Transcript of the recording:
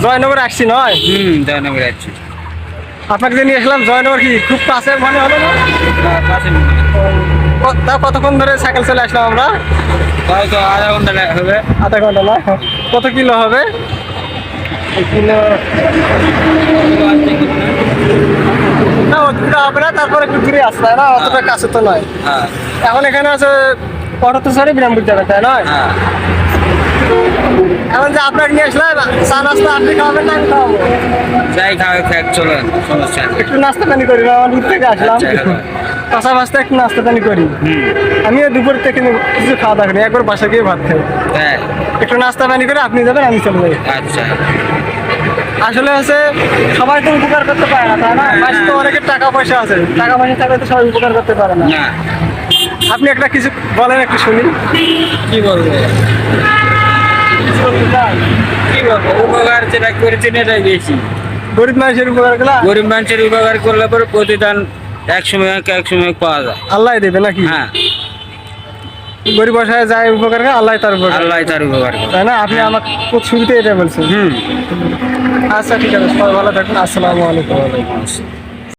জয়নগর আসছি নয়? জয়নগরে আছি। আপনাকে যে নিয়ে আসলাম জয়নগর কি খুব কাছে মনে হলো না? কাছে তা কতক্ষণ ধরে সাইকেল চলে আসলাম আমরা? হয়তো আধা ঘন্টা হবে। আধা ঘন্টা না? কত কিলো হবে? কিলো না, অতটা হবে না, তারপরে একটু দূরে আসতে হয় না, অতটা কাছে তো নয়। হ্যাঁ এখন এখানে আছে অটো তো সরি বিরামপুর যাবে, তাই নয়? হ্যাঁ এখন যে আপনাকে নিয়ে আসলাম চা নাস্তা আপনি খাওয়াবেন না আমি খাওয়াবো? যাই খাওয়া খাক চলেন, সমস্যা নেই। একটু নাস্তা পানি করি না, দূর থেকে আসলাম, আচ্ছা, পাশাপাশি একটু নাস্তা পানি করি। আমিও দুপুর থেকে কিছু খাওয়া দাওয়া করি, একবার বাসা গিয়ে ভাত খাই। হ্যাঁ একটু নাস্তা পানি করে আপনি যাবেন, আমি চলে যাই। আচ্ছা। আসলে হচ্ছে সবাই তো উপকার করতে পারে না, তাই না? মাসে তো অনেকের টাকা পয়সা আছে, টাকা পয়সা থাকলে তো সবাই উপকার করতে পারে না। না আপনি একটা কিছু বলেন, একটু শুনি। কি বলবো, কি বলবো, উপকার যেটা করেছেন এটাই বেশি। গরিব মানুষের উপকার গুলা গরিব মানুষের উপকার করলে পরে প্রতিদান এক সময় পাওয়া যায়। আল্লাহ দেবে নাকি? হ্যাঁ, গরিব বসায় যায় উপকার করে, আল্লাহ তার উপকার, আল্লাহ তার উপকার করে। তাই না? আপনি আমাকে শুরুতে এটা বলছেন। আচ্ছা ঠিক আছে, সবাই ভালো থাকুন। আসসালামু আলাইকুম।